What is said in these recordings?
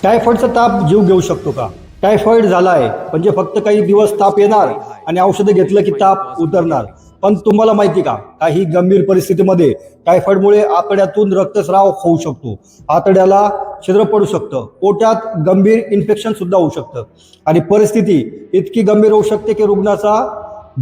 टायफॉइडचा ताप जीव घेऊ शकतो का? टायफॉइड झालाय म्हणजे फक्त काही दिवस ताप येणार आणि औषधं घेतलं की ताप उतरणार. पण तुम्हाला माहिती का, काही गंभीर परिस्थितीमध्ये टायफॉइडमुळे आतड्यातून रक्तस्राव होऊ शकतो, आतड्याला छिद्र पडू शकतं, पोटात गंभीर इन्फेक्शन सुद्धा होऊ शकतं आणि परिस्थिती इतकी गंभीर होऊ शकते की रुग्णाचा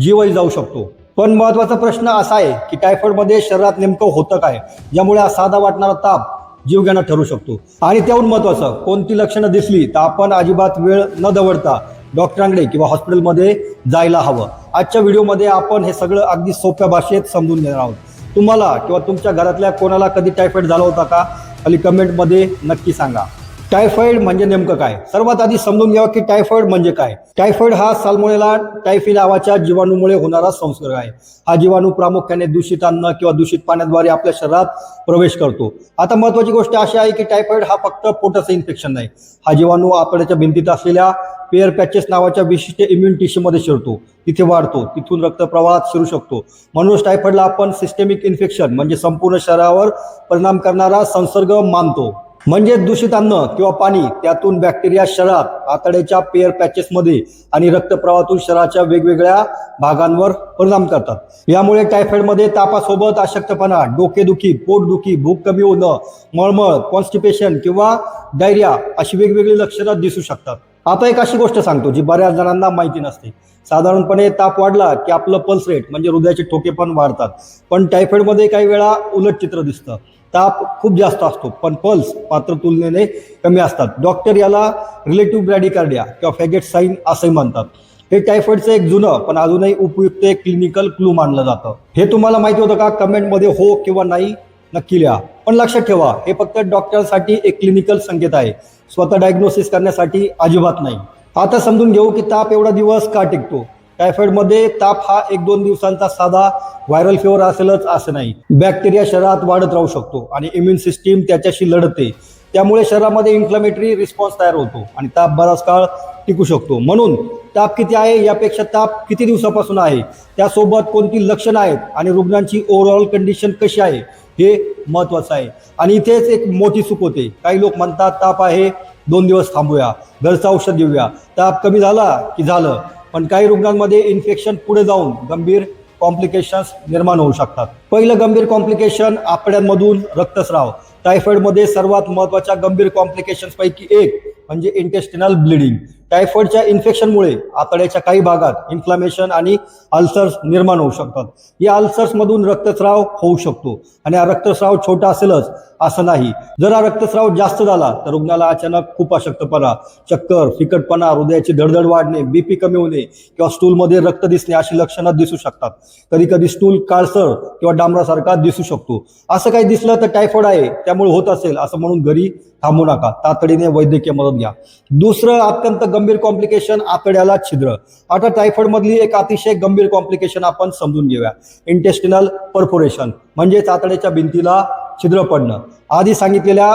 जीवही जाऊ शकतो. पण महत्वाचा प्रश्न असा आहे की टायफॉइडमध्ये शरीरात नेमकं होतं काय, ज्यामुळे हा साधा वाटणारा ताप जीवघेणा ठरू शकतो. आणि त्याहून महत्वाचं, कोणती लक्षणं दिसली तर आपण अजिबात वेळ न दवडता डॉक्टरांकडे किंवा हॉस्पिटलमध्ये जायला हवं. आजच्या व्हिडिओमध्ये आपण हे सगळं अगदी सोप्या भाषेत समजून घेणार आहोत. तुम्हाला किंवा तुमच्या घरातल्या कोणाला कधी टायफॉइड झाला होता का? खाली कमेंटमध्ये नक्की सांगा. टायफॉइड म्हणजे नेमकं काय? सर्वात आधी समजून घ्यावं की टायफॉइड म्हणजे काय. टायफॉइड हा साल्मोनेला टायफी नावाच्या जीवाणूमुळे होणारा संसर्ग आहे. हा जीवाणू प्रामुख्याने दूषित अन्न किंवा दूषित पाण्याद्वारे आपल्या शरीरात प्रवेश करतो. आता महत्वाची गोष्ट अशी आहे की टायफॉइड हा फक्त पोटाचं इन्फेक्शन नाही. हा जीवाणू आतड्याच्या भिंतीत असलेल्या पेअर पॅचेस नावाच्या विशिष्ट इम्युन टिश्यूमध्ये शिरतो, तिथे वाढतो, तिथून रक्तप्रवाहात शिरू शकतो. म्हणूनच टायफॉइडला आपण सिस्टेमिक इन्फेक्शन म्हणजे संपूर्ण शरीरावर परिणाम करणारा संसर्ग मानतो. म्हणजे दूषित अन्न किंवा पाणी, त्यातून बॅक्टेरिया शरीरात आतड्याच्या पेअर पॅचेसमध्ये आणि रक्तप्रवाहातून शरीराच्या वेगवेगळ्या भागांवर परिणाम करतात. यामुळे टायफॉइडमध्ये तापासोबत अशक्तपणा, डोकेदुखी, पोटदुखी, भूक कमी होणं, मळमळ, कॉन्स्टिपेशन किंवा डायरिया अशी वेगवेगळी लक्षणं दिसू शकतात. आता एक अशी गोष्ट सांगतो जी बऱ्याच जणांना माहिती नसते. साधारणपणे ताप वाढला की आपलं पल्स रेट म्हणजे हृदयाचे ठोके पण वाढतात. पण टायफॉइडमध्ये काही वेळा उलट चित्र दिसतं. ताप खूप जास्त असतो पण पल्स मात्र तुलनेने कमी असतात. डॉक्टर याला रिलेटिव्ह ब्रॅडिकार्डिया किंवा फॅगेट साईन असंही म्हणतात. हे टायफॉइडचं एक जुनं पण अजूनही उपयुक्त एक क्लिनिकल क्लू मानलं जातं. हे तुम्हाला माहिती होतं का? कमेंटमध्ये हो किंवा नाही नक्की लिहा. पण लक्षात ठेवा, हे फक्त डॉक्टरांसाठी एक क्लिनिकल संकेत आहे, स्वतः डायग्नोसिस करण्यासाठी अजिबात नाही. आता समजून घेऊ की ताप एवढा दिवस का टिकतो. टायफॉइडमध्ये ताप हा 1-2 दिवसांचा साधा व्हायरल फिवर असेलच असं नाही. बॅक्टेरिया शरीरात वाढत राहू शकतो आणि इम्युन सिस्टीम त्याच्याशी लढते. त्यामुळे शरीरामध्ये इन्फ्लमेटरी रिस्पॉन्स तयार होतो आणि ताप बराच काळ टिकू शकतो. म्हणून ताप किती आहे यापेक्षा ताप किती दिवसापासून आहे, त्यासोबत कोणती लक्षणं आहेत आणि रुग्णांची ओव्हरऑल कंडिशन कशी आहे हे महत्वाचं आहे. आणि इथेच एक मोठी चूक होते. काही लोक म्हणतात ताप आहे, 2 दिवस थांबूया, घरचं औषध घेऊया, ताप कमी झाला की झालं. पण काही रुग्णांमध्ये इन्फेक्शन पुढे जाऊन गंभीर कॉम्प्लिकेशन्स निर्माण होऊ शकतात. पहिलं गंभीर कॉम्प्लिकेशन, आतड्यांमधून रक्तस्राव. टायफॉइडमध्ये सर्वात महत्त्वाच्या गंभीर कॉम्प्लिकेशन्सपैकी एक म्हणजे इंटेस्टिनल ब्लिडिंग. टायफॉइडच्या इन्फेक्शनमुळे आतड्याच्या काही भागात इन्फ्लामेशन आणि अल्सर्स निर्माण होऊ शकतात. या अल्सर्समधून रक्तस्राव होऊ शकतो आणि हा रक्तस्राव छोटा असेलच असं नाही. जर हा रक्तस्राव जास्त झाला तर रुग्णाला अचानक खूप अशक्तपणा, चक्कर, फिकटपणा, हृदयाची धडधड वाढणे, बीपी कमी होणे किंवा स्टूलमध्ये रक्त दिसणे अशी लक्षणं दिसू शकतात. कधी कधी स्टूल काळसर किंवा डांबरासारखा दिसू शकतो. असं काही दिसलं तर टायफॉइड आहे, त्यामुळे होत असेल असं म्हणून घरी थांबू नका, तातडीने वैद्यकीय मदत घ्या. दुसरं अत्यंत गंभीर कॉम्प्लिकेशन, आतड्याला छिद्र. आता टायफॉइड मधली एक अतिशय गंभीर कॉम्प्लिकेशन आपण समजून घेऊया. इंटेस्टिनल परफोरेशन म्हणजेच आतड्याच्या भिंतीला छिद्र पडणं. आधी सांगितलेल्या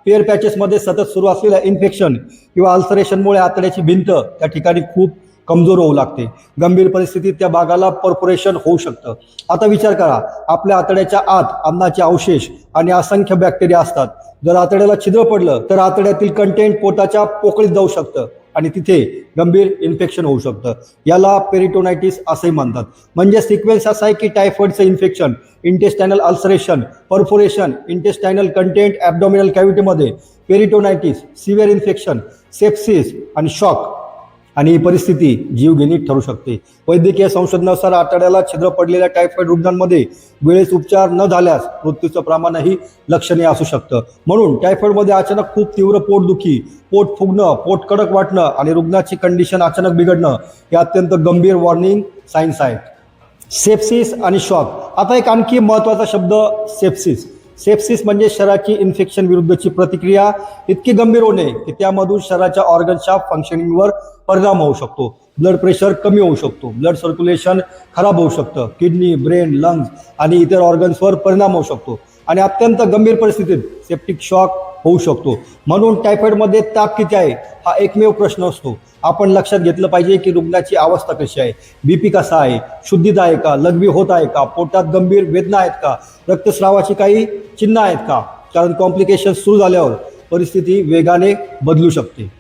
पेअर पॅचेसमध्ये सतत सुरू असलेल्या इन्फेक्शन किंवा अल्सरेशनमुळे आतड्याची भिंत त्या ठिकाणी खूप कमजोर होऊ लागते. गंभीर परिस्थितीत त्या भागाला परफोरेशन होऊ शकतं. आता विचार करा, आपल्या आतड्याच्या आत अन्नाचे अवशेष आणि असंख्य बॅक्टेरिया असतात. जर आतड्याला छिद्र पडलं तर आतड्यातील कंटेंट पोटाच्या पोकळीत जाऊ शकतं आणि तिथे गंभीर इन्फेक्शन होऊ शकतं. याला पेरिटोनायटिस असंही म्हणतात. म्हणजे सिक्वेन्स असा आहे की टायफॉइडचं infection, intestinal ulceration, perforation, intestinal content abdominal कॅव्हिटीमध्ये, पेरिटोनायटिस, सिव्हिअर इन्फेक्शन, सेप्सिस आणि शॉक. आणि ही परिस्थिती जीवघेणी ठरू शकते. वैद्यकीय संशोधनानुसार आतड्याला छिद्र पडलेल्या टायफॉइड रुग्णांमध्ये वेळेस उपचार न झाल्यास मृत्यूचं प्रमाणही लक्षणीय असू शकतं. म्हणून टायफॉइडमध्ये अचानक खूप तीव्र पोटदुखी, पोट फुगणं, पोट कडक वाटणं आणि रुग्णाची कंडिशन अचानक बिघडणं हे अत्यंत गंभीर वॉर्निंग साईन्स आहेत. सेप्सिस आणि शॉक. आता एक आणखी महत्त्वाचा शब्द, सेप्सिस. सेप्सिस म्हणजे शरीराची इन्फेक्शन विरुद्धची प्रतिक्रिया इतकी गंभीर होणे की त्यामधून शरीराच्या ऑर्गन्सच्या फंक्शनिंगवर परिणाम होऊ शकतो. ब्लड प्रेशर कमी होऊ शकतो, ब्लड सर्क्युलेशन खराब होऊ शकतं, किडनी, ब्रेन, लंग्स आणि इतर ऑर्गन्सवर परिणाम होऊ शकतो आणि अत्यंत गंभीर परिस्थितीत सेप्टिक शॉक होऊ शकतो. म्हणून टायफॉइडमध्ये ताप किती आहे हा एकमेव प्रश्न असतो. आपण लक्षात घेतलं पाहिजे की रुग्णाची अवस्था कशी आहे, बीपी कसा आहे, शुद्धीत आहे का, लघवी होत आहे का, पोटात गंभीर वेदना आहेत का, रक्तस्रावाची काही चिन्ह आहेत का. कारण कॉम्प्लिकेशन सुरू झाल्यावर परिस्थिती वेगाने बदलू शकते.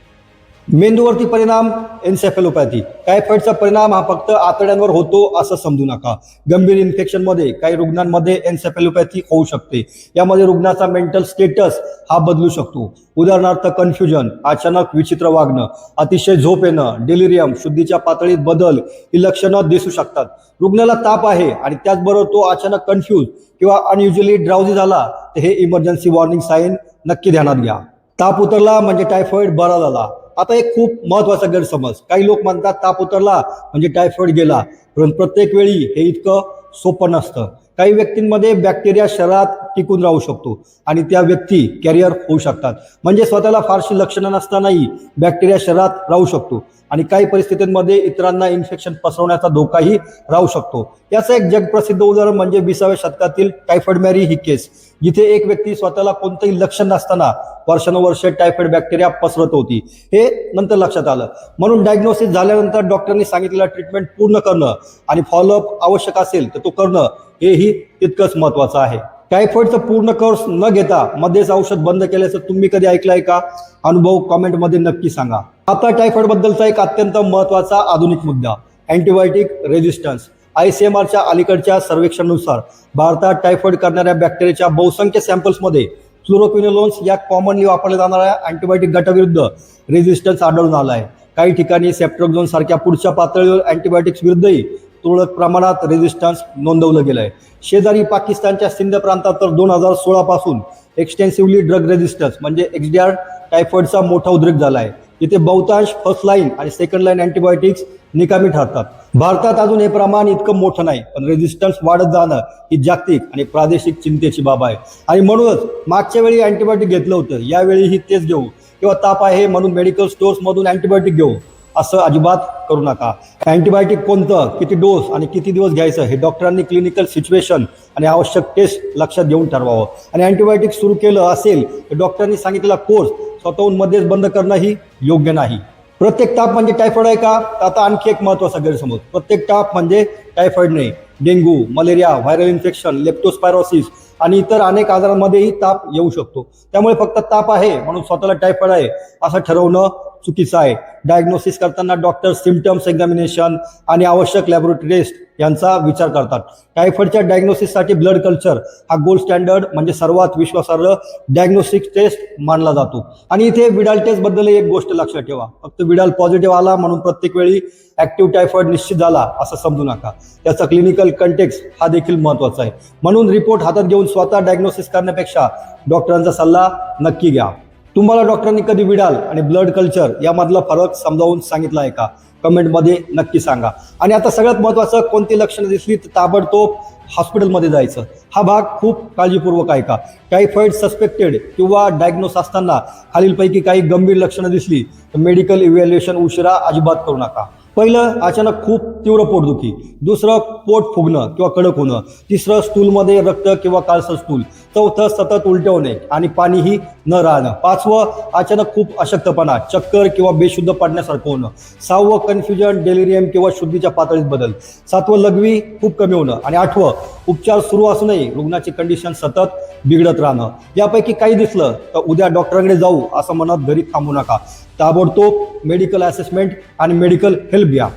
मेंदूवरती परिणाम एन्सेफॅलोपॅथी. टायफॉइडचा परिणाम हा फक्त आतड्यांवर होतो असं समजू नका. गंभीर इन्फेक्शनमध्ये काही रुग्णांमध्ये एन्सेफॅलोपॅथी होऊ शकते. यामध्ये रुग्णाचा मेंटल स्टेटस हा बदलू शकतो. उदाहरणार्थ कन्फ्युजन, अचानक विचित्र वागणं, अतिशय झोप येणं, डेलिरियम, शुद्धीच्या पातळीत बदल ही लक्षणं दिसू शकतात. रुग्णाला ताप आहे आणि त्याचबरोबर तो अचानक कन्फ्यूज किंवा अनयुज्युअली ड्राउझी झाला तर हे इमर्जन्सी वॉर्निंग साईन नक्की ध्यानात घ्या. ताप उतरला म्हणजे टायफॉइड बरा झाला. आता एक खूप महत्वाचा गैरसमज. काही लोक म्हणतात ताप उतरला म्हणजे टायफॉइड गेला, पण प्रत्येक वेळी हे इतकं सोपं नसतं. काही व्यक्तींमध्ये बॅक्टेरिया शरीरात टिकून राहू शकतो आणि त्या व्यक्ती कॅरियर होऊ शकतात. म्हणजे स्वतःला फारशी लक्षणं नसतानाही बॅक्टेरिया शरीरात राहू शकतो आणि काही परिस्थितींमध्ये इतरांना इन्फेक्शन पसरवण्याचा धोकाही राहू शकतो. याचं एक जगप्रसिद्ध उदाहरण म्हणजे 20व्या शतकातील टायफॉइड मॅरी ही केस, जिथे एक व्यक्ती स्वतःला कोणतंही लक्षण नसताना वर्षानुवर्षे टायफॉइड बॅक्टेरिया पसरत होती. हे नंतर लक्षात आलं. म्हणून डायग्नोसिस झाल्यानंतर डॉक्टरांनी सांगितलेलं ट्रीटमेंट पूर्ण करणं आणि फॉलोअप आवश्यक असेल तर तो करणं हेही तितकंच महत्वाचं आहे. टायफॉइडचं पूर्ण कोर्स न घेता मध्येच औषध बंद केल्याचं तुम्ही कधी ऐकलंय का? अनुभव कॉमेंटमध्ये नक्की सांगा. आता टायफॉइड बद्दलचा एक अत्यंत महत्वाचा आधुनिक मुद्दा, अँटीबायोटिक रेझिस्टन्स. ICMRच्या अलीकडच्या सर्वेक्षणानुसार भारतात टायफॉइड करणाऱ्या बॅक्टेरियाच्या बहुसंख्य सॅम्पल्समध्ये फ्लुरोक्विनोलोन्स या कॉमनली वापरल्या जाणाऱ्या अँटीबायोटिक गटाविरुद्ध रेझिस्टन्स आढळून आला आहे. काही ठिकाणी सेप्ट्रोक्झोन सारख्या पुढच्या पातळीवर अँटीबायोटिक्स विरुद्धही तुरळक प्रमाणात रेझिस्टन्स नोंदवलं गेलं आहे. शेजारी पाकिस्तानच्या सिंध प्रांतात तर 2016 पासून एक्सटेन्सिव्हली ड्रग रेझिस्टन्स म्हणजे XDR टायफॉइडचा मोठा उद्रेक झाला आहे. इथे बहुतांश फर्स्ट लाईन आणि सेकंड लाईन अँटीबायोटिक्स निकामी ठरतात. भारतात अजून हे प्रमाण इतकं मोठं नाही, पण रेझिस्टन्स वाढत जाणं ही जागतिक आणि प्रादेशिक चिंतेची बाब आहे. आणि म्हणूनच मागच्या वेळी अँटीबायोटिक घेतलं होतं, यावेळीही तेच घेऊ किंवा ताप आहे म्हणून मेडिकल स्टोअर्समधून अँटीबायोटिक घेऊ असं अजिबात करू नका. अँटीबायोटिक कोणतं, किती डोस आणि किती दिवस घ्यायचं हे डॉक्टरांनी क्लिनिकल सिच्युएशन आणि आवश्यक टेस्ट लक्षात घेऊन ठरवावं. आणि अँटीबायोटिक सुरू केलं असेल तर डॉक्टरांनी सांगितलेला कोर्स स्वतःहून मध्येच बंद करणं ही योग्य नाही. प्रत्येक ताप म्हणजे टायफॉइड आहे का? आता आणखी एक महत्त्वाचा गैरसमज. प्रत्येक ताप म्हणजे टायफॉइड नाही. Dengue, malaria, viral infection, leptospirosis आणि इतर अनेक आजारांमध्येही ताप येऊ शकतो. त्यामुळे फक्त ताप आहे म्हणून स्वतःला टायफॉइड आहे असं ठरवणं चुकीचं आहे. डायग्नोसिस करताना डॉक्टर सिम्पटम्स एक्झामिनेशन आणि आवश्यक लॅबोरेटरी टेस्ट यांचा विचार करतात. टायफॉइडच्या डायग्नोसिससाठी ब्लड कल्चर हा गोल्ड स्टँडर्ड म्हणजे सर्वात विश्वासार्ह डायग्नोस्टिक टेस्ट मानला जातो. आणि इथे विडाल टेस्ट बद्दल एक गोष्ट लक्षात ठेवा. फक्त विडाल पॉझिटिव्ह आला म्हणून प्रत्येक वेळी ऍक्टिव्ह टायफॉइड निश्चित झाला असं समजू नका. त्याचा क्लिनिकल कंटेक्स्ट हा देखील महत्वाचा आहे. म्हणून रिपोर्ट हातात घेऊन स्वतः डायग्नोसिस करण्यापेक्षा डॉक्टरांचा सल्ला नक्की घ्या. तुम्हाला डॉक्टरांनी कधी विडाल आणि ब्लड कल्चर यामधला फरक समजावून सांगितला आहे का? कमेंटमध्ये नक्की सांगा. आणि आता सगळ्यात महत्त्वाचं, कोणती लक्षणं दिसली तर ताबडतोब हॉस्पिटलमध्ये जायचं. हा भाग खूप काळजीपूर्वक आहे का? टायफॉइड सस्पेक्टेड किंवा डायग्नोस असताना खालीलपैकी काही गंभीर लक्षणं दिसली तर मेडिकल इव्हॅल्युएशन उशिरा अजिबात करू नका. पहिलं, अचानक खूप तीव्र पोटदुखी. दुसरं, पोट फुगणं किंवा कडक होणं. तिसरं, स्टूलमध्ये रक्त किंवा काळसर स्टूल. चौथं, सतत उलट्या होणे आणि पाणीही न राहणं. पाचवं, अचानक खूप अशक्तपणा, चक्कर किंवा बेशुद्ध पडण्यासारखं होणं. सहावं, कन्फ्युजन, डेलिरियम किंवा शुद्धीच्या पातळीत बदल. सातवं, लघवी खूप कमी होणं. आणि आठवं, उपचार सुरू असूनही रुग्णाची कंडिशन सतत बिघडत राहणं. यापैकी काही दिसलं तर उद्या डॉक्टरांकडे जाऊ असं म्हणत घरी थांबू नका. ताबडतोब मेडिकल असेसमेंट आणि मेडिकल हेल्प घ्या.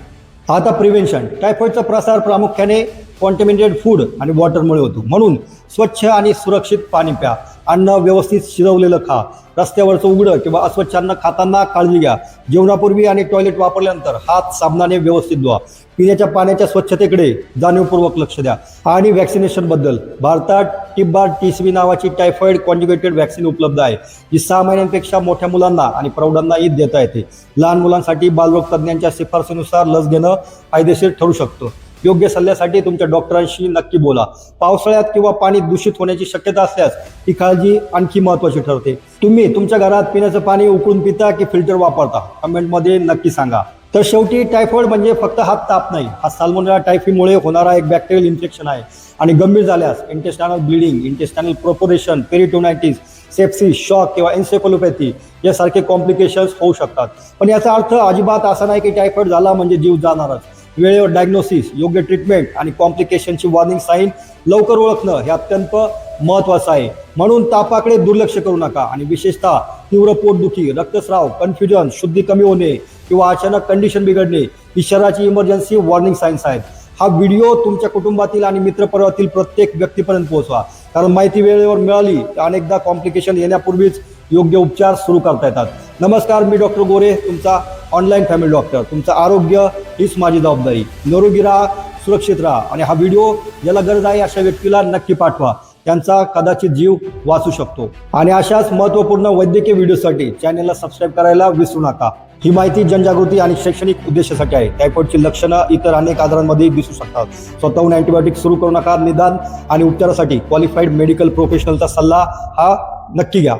आता प्रिव्हेन्शन. टायफॉइडचा प्रसार प्रामुख्याने कॉन्टॅमिनेटेड फूड आणि वॉटरमुळे होतो. म्हणून स्वच्छ आणि सुरक्षित पाणी प्या. अन्न व्यवस्थित शिजवलेलं खा. रस्त्यावरचं उघडं किंवा अस्वच्छ अन्न खाताना काळजी घ्या. जेवणापूर्वी आणि टॉयलेट वापरल्यानंतर हात साबणाने व्यवस्थित धुवा. पिण्याच्या पाण्याच्या स्वच्छतेकडे जाणीवपूर्वक लक्ष द्या. आणि व्हॅक्सिनेशन बद्दल, भारतात टिब्बार TCV नावाची टायफॉइड कॉन्जुगेटेड व्हॅक्सिन उपलब्ध आहे, जी 6 महिन्यांपेक्षा मोठ्या मुलांना आणि प्रौढांनाही देता येते. लहान मुलांसाठी बालरोग तज्ज्ञांच्या शिफारसीनुसार लस घेणं फायदेशीर ठरू शकतं. योग्य सल्ल्यासाठी तुमच्या डॉक्टरांशी नक्की बोला. पावसाळ्यात किंवा पाणी दूषित होण्याची शक्यता असल्यास ही काळजी आणखी महत्त्वाची ठरते. तुम्ही तुमच्या घरात पिण्याचं पाणी उकळून पिता की फिल्टर वापरता? कमेंटमध्ये नक्की सांगा. तर शेवटी टायफॉइड म्हणजे फक्त हा ताप नाही, हा साल्मोनेला टायफीमुळे होणारा एक बॅक्टेरियल इन्फेक्शन आहे. आणि गंभीर झाल्यास इंटेस्टायनल ब्लिडिंग, इंटेस्टायनल प्रोपोरेशन, पेरिटोनायटिस, सेप्सिस, शॉक किंवा एन्सेफॅलोपॅथी यासारखे कॉम्प्लिकेशन्स होऊ शकतात. पण याचा अर्थ अजिबात असा नाही की टायफॉइड झाला म्हणजे जीव जाणारच. वेळेवर डायग्नोसिस, योग्य ट्रीटमेंट आणि कॉम्प्लिकेशनची वॉर्निंग साईन लवकर ओळखणं हे अत्यंत महत्त्वाचं आहे. म्हणून तापाकडे दुर्लक्ष करू नका आणि विशेषतः तीव्र पोटदुखी, रक्तस्राव, कन्फ्युजन, शुद्धी कमी होणे किंवा अचानक कंडिशन बिघडणे ही शरीराची इमर्जन्सी वॉर्निंग सायन्स आहेत. हा व्हिडिओ तुमच्या कुटुंबातील आणि मित्रपरिवारातील प्रत्येक व्यक्तीपर्यंत पोहोचवा, कारण माहिती वेळेवर मिळाली तर अनेकदा कॉम्प्लिकेशन येण्यापूर्वीच योग्य उपचार सुरू करता येतात. नमस्कार, मी डॉक्टर गोरे, तुमचा ऑनलाईन फॅमिली डॉक्टर. तुमचं आरोग्य हीच माझी जबाबदारी. निरोगी राहा, सुरक्षित राहा आणि हा व्हिडिओ ज्याला गरज आहे अशा व्यक्तीला नक्की पाठवा. त्यांचा कदाचित जीव वाचू शकतो. आणि अशाच महत्त्वपूर्ण वैद्यकीय व्हिडिओसाठी चॅनलला सबस्क्राईब करायला विसरू नका. ही माहिती जनजागृती आणि शैक्षणिक उद्देशासाठी आहे. टायफॉइडची लक्षणं इतर अनेक आजारांमध्ये दिसू शकतात. स्वतःहून अँटीबायोटिक सुरू करू नका. निदान आणि उपचारासाठी क्वालिफाईड मेडिकल प्रोफेशनलचा सल्ला हा नक्की घ्या.